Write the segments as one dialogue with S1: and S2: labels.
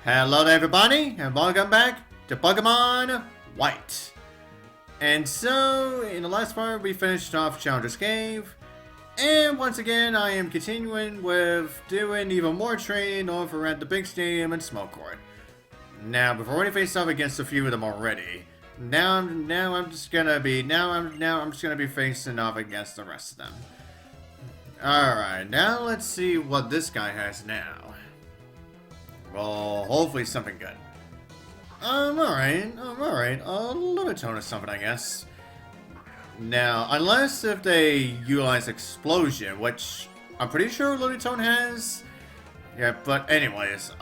S1: Hello there everybody, and welcome back to Pokemon White. And so, in the last part, we finished off Challenger's Cave. And once again, I am continuing with doing even more training over at the big stadium in Smoke Court. Now, we've already faced off against a few of them already. Now I'm just gonna be facing off against the rest of them. Alright, now let's see what this guy has now. Well, hopefully something good. Alright. Lunatone or something, I guess. Now, unless if they utilize Explosion, which I'm pretty sure Lunatone has. Yeah, but anyways,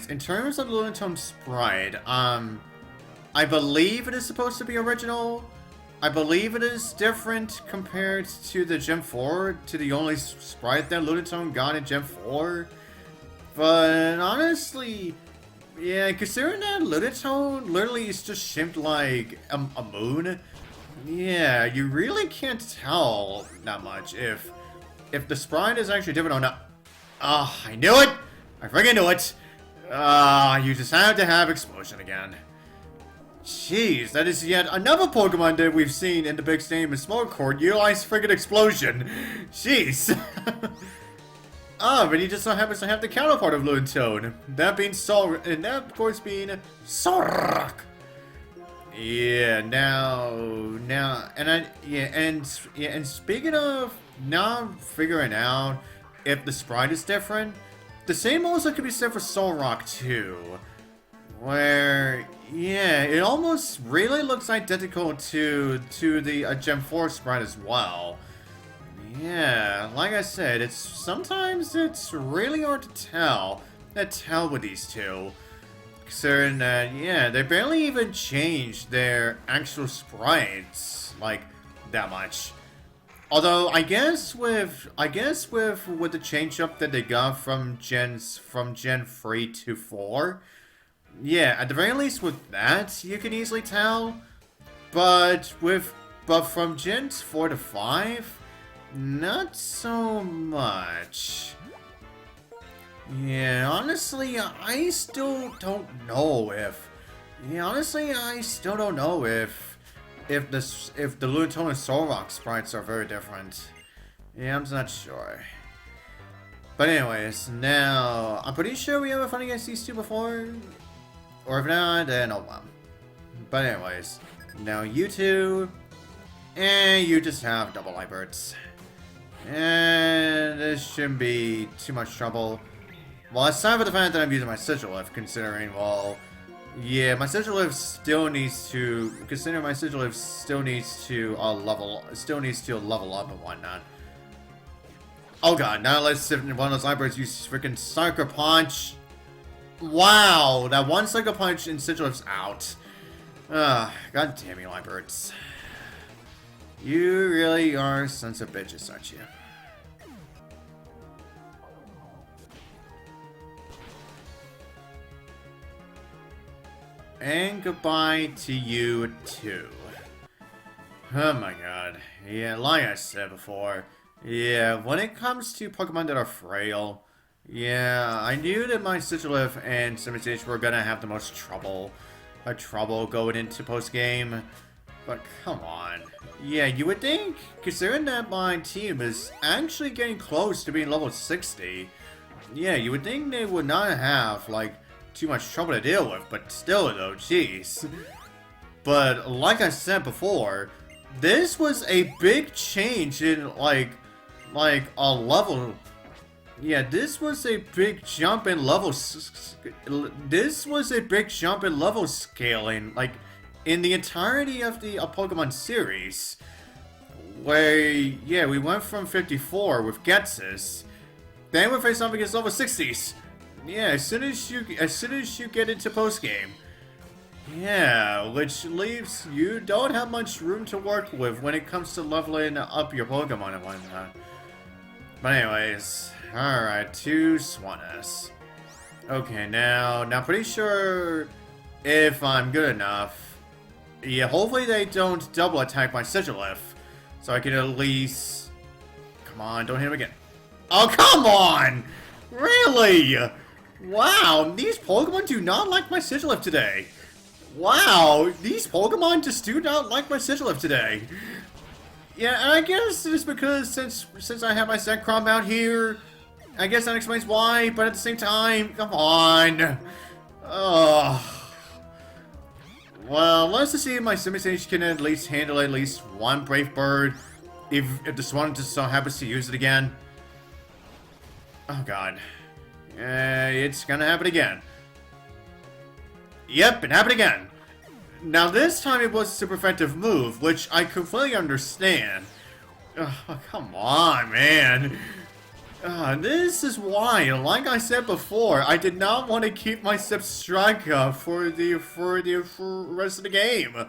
S1: in terms of the Lunatone sprite, I believe it is supposed to be original. I believe it is different compared to the Gen 4, to the only sprite that Lunatone got in Gen 4. But honestly, yeah, considering that Lunatone literally is just shaped like a moon, yeah, you really can't tell that much if the sprite is actually different or not. Ah, I knew it! I freaking knew it! You just have to have Explosion again. Jeez, that is yet another Pokemon that we've seen in the big stadium in Smoke Court utilize friggin' Explosion. Jeez. But he just so happens to have the counterpart of Lunatone. That being and that of course being Solrock. Yeah, and speaking of now figuring out if the sprite is different, the same also could be said for Solrock too. Where, yeah, it almost really looks identical to the Gen 4 sprite as well. Yeah, like I said, sometimes it's really hard to tell with these two. Considering that, yeah, they barely even changed their actual sprites like that much. Although I guess with the change up that they got from Gen 3 to 4, yeah, at the very least with that you can easily tell. But from Gen 4 to 5, not so much. Yeah, honestly, I still don't know if the Lunatone and Solrock sprites are very different. Yeah, I'm just not sure. But anyways, now I'm pretty sure we haven't fought against these two before. Or if not, then oh well. But anyways, now you two, and you just have double Liebherts. And this shouldn't be too much trouble. Well, aside from the fact that I'm using my Sigilyph, considering, well, yeah, my Sigilyph still needs to, level up and whatnot. Oh god, now let's see if one of those Liebherts use freaking Sucker Punch. Wow, that one Sucker Punch and Sigilyph's out. God damn you, Liebherts. You really are sons of bitches, aren't you? And goodbye to you, too. Oh my god. Yeah, like I said before, yeah, when it comes to Pokemon that are frail, yeah, I knew that my Sigilyph and Simitage were gonna have the most trouble going into post-game. But come on. Yeah, you would think, considering that my team is actually getting close to being level 60, yeah, you would think they would not have, like, too much trouble to deal with, but still though, jeez. But like I said before, this was a big change in, like a level. Yeah, this was a big jump in level. This was a big jump in level scaling, like, in the entirety of the Pokemon series, where, yeah, we went from 54 with Getsus, then we faced off against level 60s. Yeah, as soon as you get into postgame. Yeah, which leaves you don't have much room to work with when it comes to leveling up your Pokemon and whatnot. But anyways, alright, 2 Swaness. Okay, now pretty sure if I'm good enough. Yeah, hopefully they don't double attack my Sigilyph, so I can at least... Come on, don't hit him again. Oh, come on! Really? Wow, these Pokemon do not like my Sigilyph today. Wow, these Pokemon just do not like my Sigilyph today. Yeah, and I guess it's because since I have my Zekrom out here, I guess that explains why, but at the same time, come on. Well, let's just see if my Simisage can at least handle at least one Brave Bird, if this one just so happens to use it again. Oh god. It's gonna happen again. Yep, it happened again. Now this time it was a super effective move, which I completely understand. Oh, come on, man. This is why, like I said before, I did not want to keep my Substrika for the rest of the game.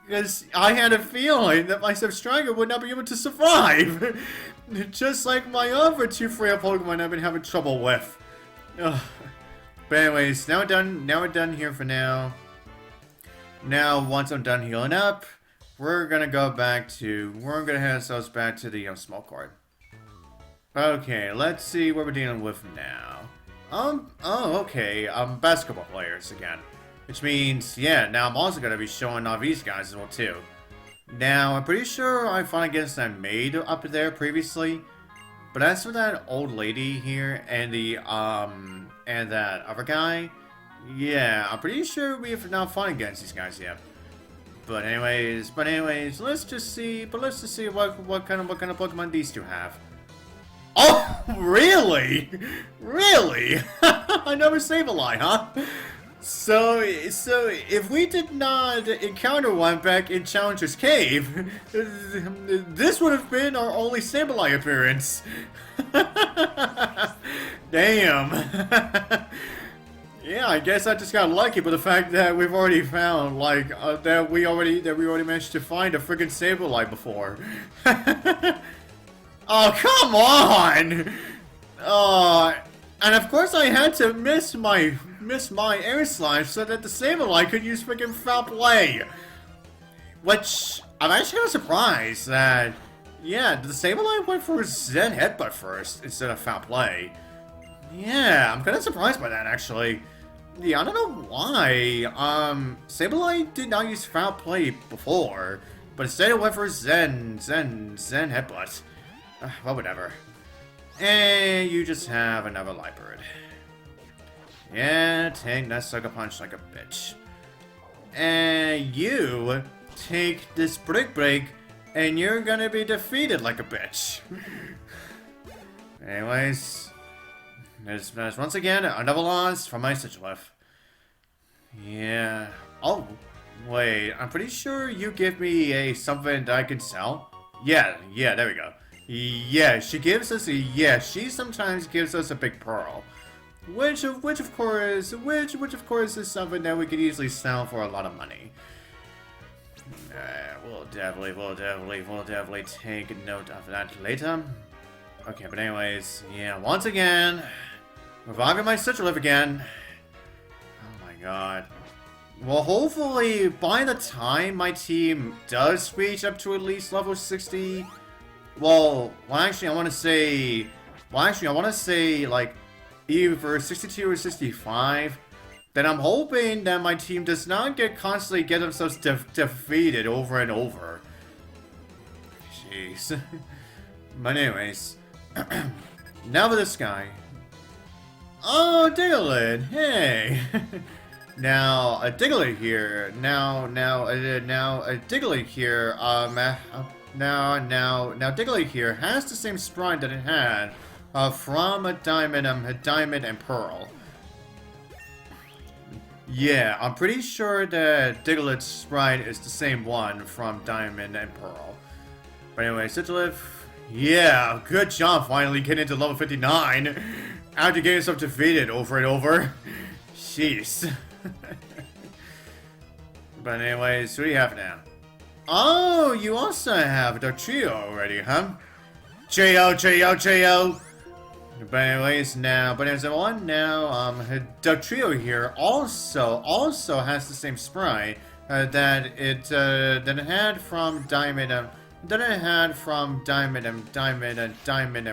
S1: Because I had a feeling that my Substrika would not be able to survive. Just like my other two Freya Pokemon I've been having trouble with. But anyways, now we're done here for now. Now, once I'm done healing up, we're gonna head ourselves back to the small court. Okay, let's see what we're dealing with now. Okay, basketball players again. Which means, yeah, now I'm also gonna be showing off these guys as well too. Now, I'm pretty sure I fought against that maid up there previously. But as for that old lady here and and that other guy, yeah, I'm pretty sure we have not fought against these guys yet. But anyways, let's just see what kind of Pokemon these two have. Oh, really? Really? Another Sableye, huh? So if we did not encounter one back in Challenger's Cave, this would have been our only Sableye appearance. Damn. Yeah, I guess I just got lucky with the fact that we've already found, like, that we already managed to find a friggin' Sableye before. Oh, come on! And of course I had to miss my air slash so that the Sableye could use freaking Foul Play. Which, I'm actually kind of surprised that, yeah, the Sableye went for Zen Headbutt first instead of Foul Play. Yeah, I'm kind of surprised by that, actually. Yeah, I don't know why. Sableye did not use Foul Play before, but instead it went for Zen Headbutt. Well, whatever. And you just have another Light Bird. Yeah, take that Sucker Punch like a bitch. And you take this Brick Break, and you're gonna be defeated like a bitch. Anyways, there's once again another loss from my Sigilyph. Yeah. Oh, wait. I'm pretty sure you give me something that I can sell. Yeah. There we go. Yeah, she sometimes gives us a big pearl, which of course is something that we could easily sell for a lot of money. We'll definitely take note of that later. Okay, but anyways, yeah, once again, reviving my Sigilyph again. Oh my god. Well, hopefully by the time my team does reach up to at least level 60. Well, actually, I want to say, like, either 62 or 65. Then I'm hoping that my team does not constantly get themselves defeated over and over. Jeez. But anyways, now for this guy. Oh, Diglett, hey. Now a Diglett here. Now a Diglett here. Now Diglett here has the same sprite that it had from a Diamond and Pearl. Yeah, I'm pretty sure that Diglett's sprite is the same one from Diamond and Pearl. But anyway, Sigilyph, yeah, good job finally getting to level 59 after getting yourself defeated over and over. Jeez. But anyways, who do you have now? Oh, you also have Dugtrio already, huh? Trio. But anyways, Dugtrio here also has the same sprite that it had from Diamond and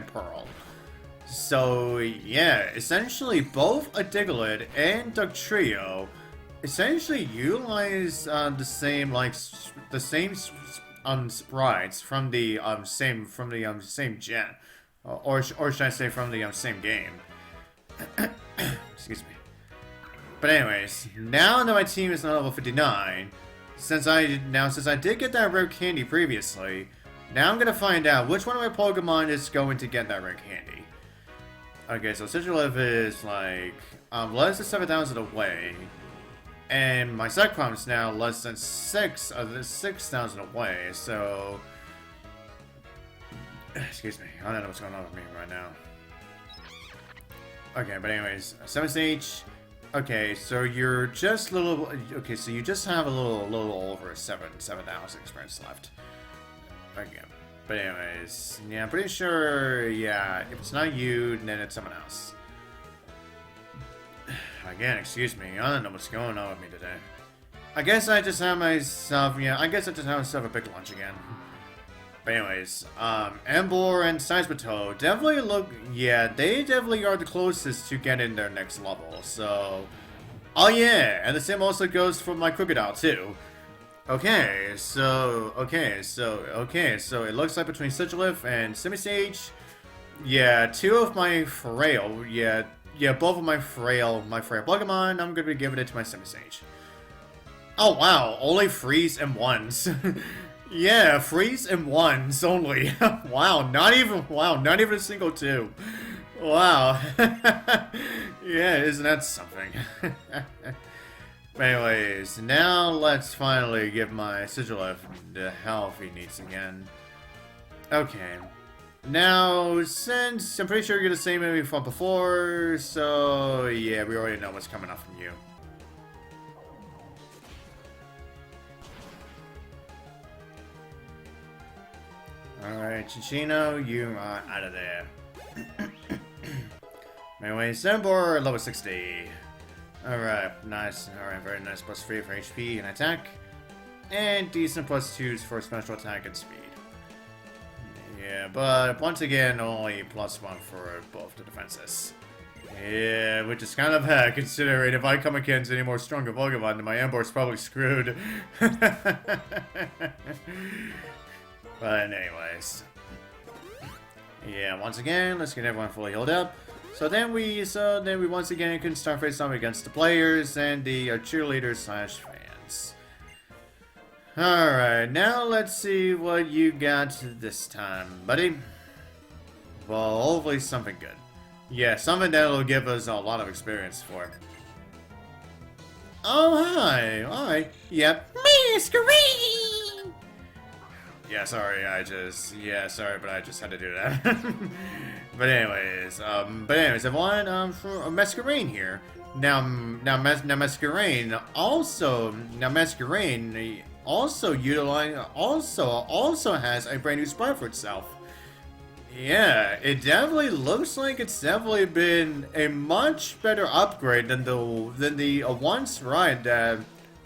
S1: Pearl. So yeah, essentially both a Diglett and Dugtrio essentially utilize the same sprites from the same gen, or should I say from the same game? Excuse me. But anyways, now that my team is on level 59, since I did get that rare candy previously, now I'm gonna find out which one of my Pokemon is going to get that rare candy. Okay, so Sigilyph is like less than 7,000 away, and my Zekrom is now less than 6,000 away. So, excuse me, I don't know what's going on with me right now. Okay, but anyways, 7 stage. Okay, so you're just little. Okay, so you just have a little over 7,000 experience left. Okay, but anyways, yeah, I'm pretty sure. Yeah, if it's not you, then it's someone else. Again, excuse me, I don't know what's going on with me today. I guess I just have myself. Yeah, I guess I just have myself a big lunch again. But anyways, Emboar and Seismitoad definitely look, yeah, they definitely are the closest to getting their next level, so... Oh yeah, and the same also goes for my Crocodile too. Okay, so it looks like between Sigilyph and Simisage, yeah, two of my frail, both of my frail Pokemon, I'm gonna be giving it to my Simisage. Oh wow, only freeze and ones. Yeah, freeze and ones only. Wow, not even a single two. Wow. Yeah, isn't that something? But anyways, now let's finally give my Sigilyph the health he needs again. Okay. Now, since I'm pretty sure you're gonna say maybe from before, so yeah, we already know what's coming up from you. Alright, Chichino, you are out of there. Anyway, Emboar, level 60. Alright, nice. Alright, very nice. +3 for HP and attack. And decent +2s for special attack and speed. Yeah, but once again, only +1 for both the defenses. Yeah, which is kind of bad, considering if I come against any more stronger Pokemon, then my Emboar's probably screwed. But anyways, yeah, once again, let's get everyone fully healed up. So then we once again can start facing off against the players and the cheerleaders / fans. Alright, now let's see what you got this time, buddy. Well, hopefully something good. Yeah, something that'll give us a lot of experience for. Oh, hi! Alright, yep. Masquerain! Yeah, sorry, but I just had to do that. But anyways, everyone, for Masquerain here. Now Masquerain also has a brand new sprite for itself. Yeah, it definitely looks like it's definitely been a much better upgrade than the one sprite that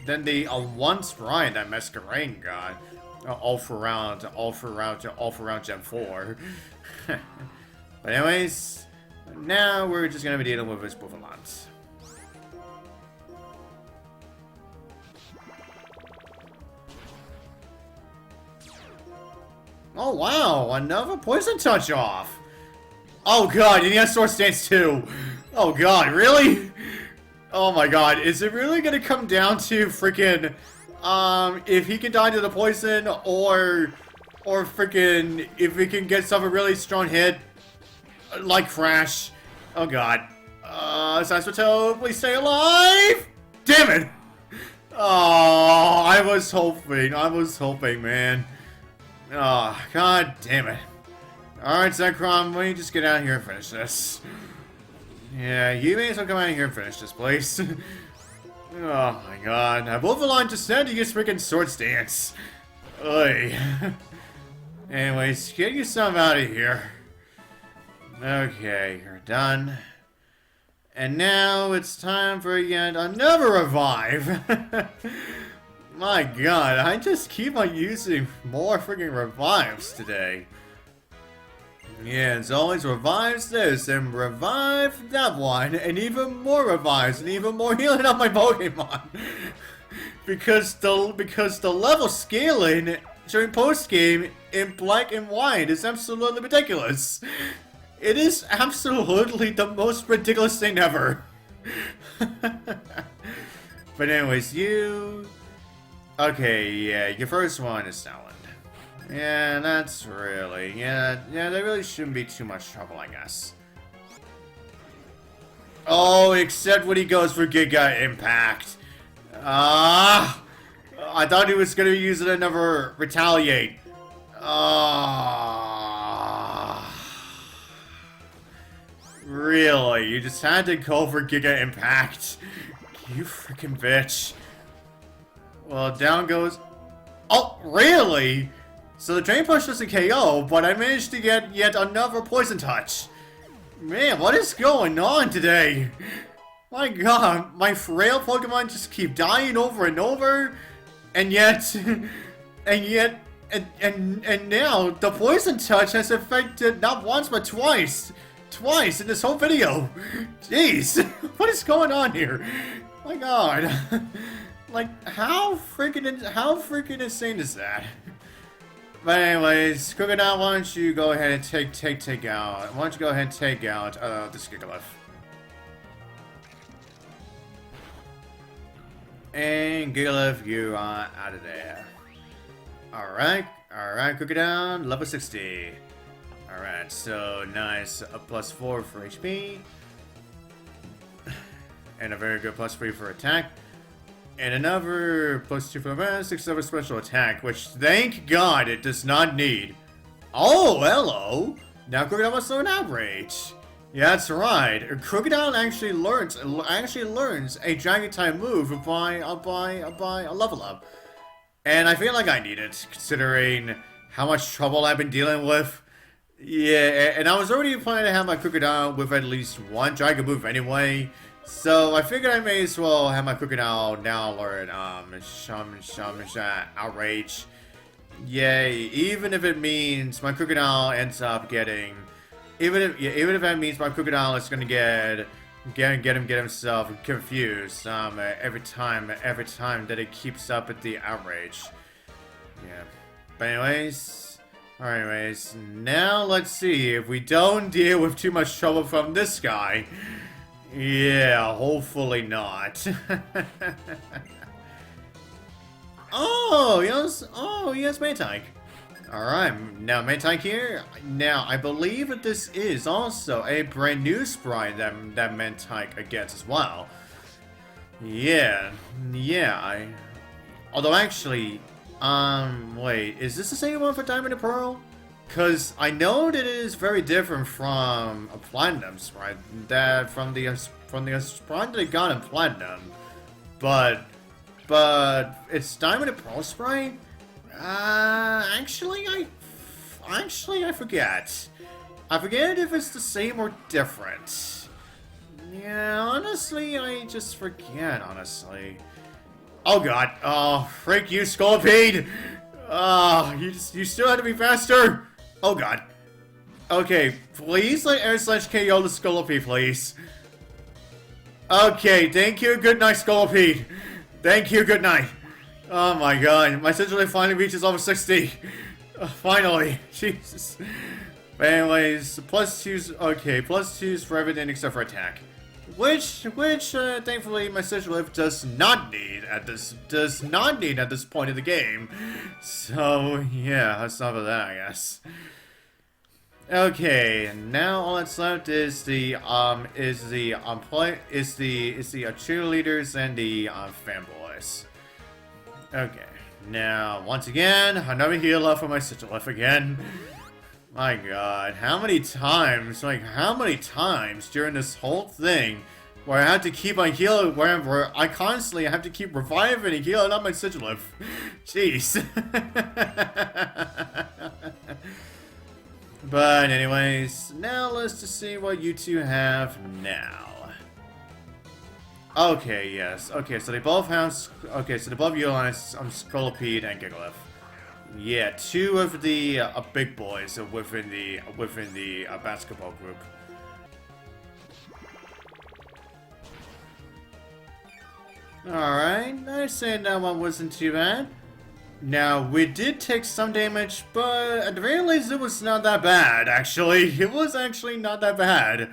S1: Masquerain got. All for round Gen 4. But anyways, now we're just gonna be dealing with his Bouffalants. Oh wow, another poison touch off. Oh god, and he has Sword Stance too. Oh god, really? Oh my god, is it really gonna come down to freaking if he can die to the poison, or freaking if he can get some really strong hit, like Crash. Oh god. Saswato, please stay alive! Damn it! Oh, I was hoping, man. Oh, god damn it. Alright, Zekrom, let me just get out here and finish this. Yeah, you may as well come out here and finish this, please. Oh my god. I Wolverine just said to use freaking Sword Stance. Oy. Anyways, get yourself out of here. Okay, you're done. And now it's time for yet another revive. My god, I just keep on using more freaking revives today. Yeah, it's always revives this and revive that one, and even more revives and even more healing on my Pokemon. because the level scaling during post game in black and white is absolutely ridiculous. It is absolutely the most ridiculous thing ever. But anyways, you... Okay, yeah, your first one is Talon. Yeah, that's really... Yeah, there really shouldn't be too much trouble, I guess. Oh, except when he goes for Giga Impact. I thought he was gonna use it and never retaliate. Really? You just had to go for Giga Impact? You freaking bitch. Well, down goes... Oh, really? So the Drain Punch doesn't KO, but I managed to get yet another Poison Touch. Man, what is going on today? My god, my frail Pokemon just keep dying over and over, and yet, and now the Poison Touch has affected not once but twice in this whole video. Jeez, what is going on here? My god, like how freaking insane is that? But anyways, Crocodile, why don't you go ahead and take out? Why don't you go ahead and take out this Gigalith? And Gigalith, you are out of there. Alright, Crocodile, level 60. Alright, so nice, a +4 for HP. And a very good +3 for attack. And another +2 for advance, 6 over special attack, which thank God it does not need. Oh, hello! Now Crocodile must learn Outrage. Yeah, that's right. Crocodile actually learns a Dragon type move by a level up. And I feel like I need it, considering how much trouble I've been dealing with. Yeah, and I was already planning to have my Crocodile with at least one Dragon move anyway. So I figured I may as well have my Crocodile now learn Outrage. Yay! Even if it means my Crocodile ends up getting, even if that means my Crocodile is gonna get himself confused every time that it keeps up with the Outrage. Yeah. But anyways, now let's see if we don't deal with too much trouble from this guy. Yeah, hopefully not. Oh, yes, Mantyke. Alright, now Mantyke here. Now, I believe that this is also a brand new sprite that Mantyke gets as well. Yeah, although actually, wait, is this the same one for Diamond and Pearl? Because I know that it is very different from a Platinum sprite, from the sprite that I got in Platinum, but it's Diamond and Pearl sprite. Actually, I forget. I forget if it's the same or different. Yeah, honestly, I just forget. Honestly. Oh god. Oh, freak you, Scolipede! You still have to be faster. Oh god. Okay, please let Air Slash KO the Scolipede, please. Okay, thank you, good night, Scolipede. Thank you, good night. Oh my god, my Sigil finally reaches level 60. Finally, Jesus. But anyways, +2's, okay, +2's for everything except for attack. Which, thankfully, my Sigil does not need at this point of the game. So, yeah, that's enough of that, I guess. Okay, now all that's left is the cheerleaders and the fanboys. Okay, now once again, another healer for my Sigilif again. My god, how many times during this whole thing where I had to keep on healing, where I constantly have to keep reviving and healing up my Sigilif? Jeez. But anyways, now let's just see what you two have now. Okay, yes. Okay, so they both have, utilize Scolipede and Gigalith. Yeah, two of the big boys within the basketball group. Alright, I say that one wasn't too bad. Now, we did take some damage, but at the very least, it was not that bad, actually. It was actually not that bad.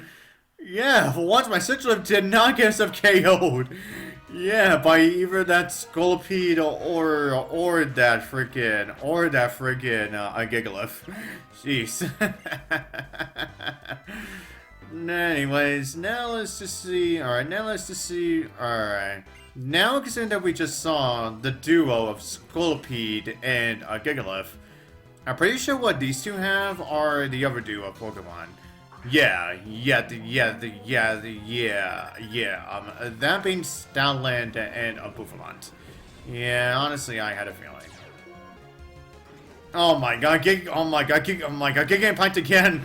S1: Yeah, for once, my Citrus did not get himself KO'd. Yeah, by either that Scolipede or that freaking Gigalith. Jeez. Anyways, now let's just see. Alright, Alright. Now, considering that we just saw the duo of Scolipede and Gigalith, I'm pretty sure what these two have are the other duo of Pokemon. That being Stoutland and a Buffalant. Yeah, honestly, I had a feeling. Oh my god, Gig getting punked again!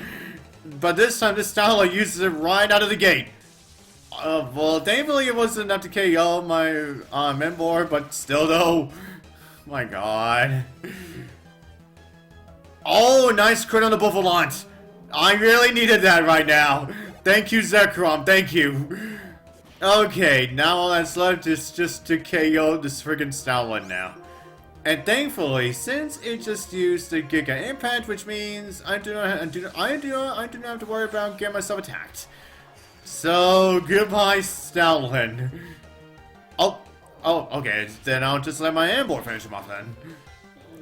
S1: But this time, this Stoutland uses it right out of the gate. Well, thankfully it wasn't enough to KO my Memboar, but still though. My god. Oh, nice crit on the Buffalant! I really needed that right now. Thank you, Zekrom. Thank you. Okay, now all that's left is just to KO this friggin' Stoutland now. And thankfully, since it just used the Giga Impact, which means I do not have to worry about getting myself attacked. So goodbye, Stoutland. Oh, okay. Then I'll just let my Ambor finish him off then.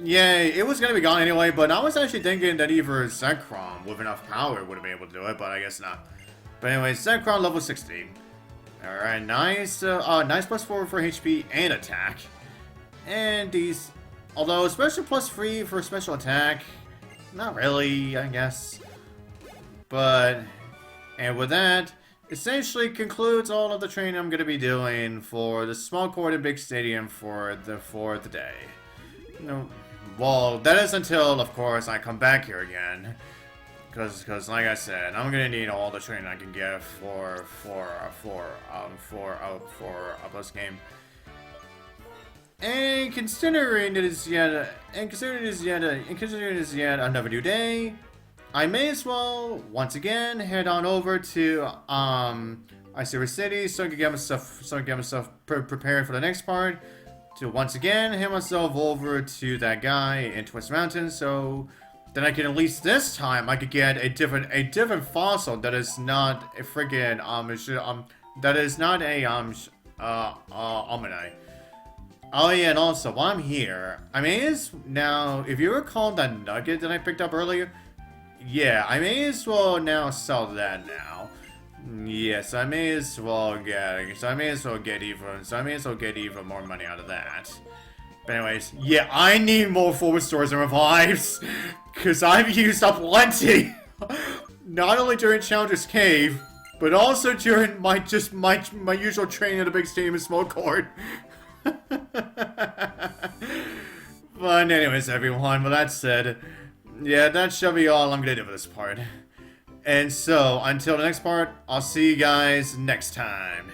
S1: Yay, it was gonna be gone anyway, but I was actually thinking that either Zekrom with enough power would have been able to do it, but I guess not. But anyway, Zekrom level 16. Alright, nice, nice plus 4 for HP and attack. And these, although special plus 3 for special attack, not really, I guess. But, and with that, essentially concludes all of the training I'm gonna be doing for the small court and big stadium for the day. You know, well, that is until, of course, I come back here again. Because like I said, I'm gonna need all the training I can get for a plus game. And considering it is yet another new day, I may as well once again head on over to Ice City so I can get myself prepared for the next part. To once again head myself over to that guy in Twist Mountain, so then I can at least this time I could get a different fossil that is not a friggin' that is not a Omni. Oh yeah, and also while I'm here, I may now, if you recall that nugget that I picked up earlier, yeah, I may as well now sell that now. Yes, I may as well get even more money out of that. But anyways, yeah, I need more full restores and revives, cause I've used up plenty. Not only during Challenger's Cave, but also during my usual training at a big stadium in Smoke Court. But anyways, everyone, with that said, yeah, that shall be all I'm gonna do for this part. And so, until the next part, I'll see you guys next time.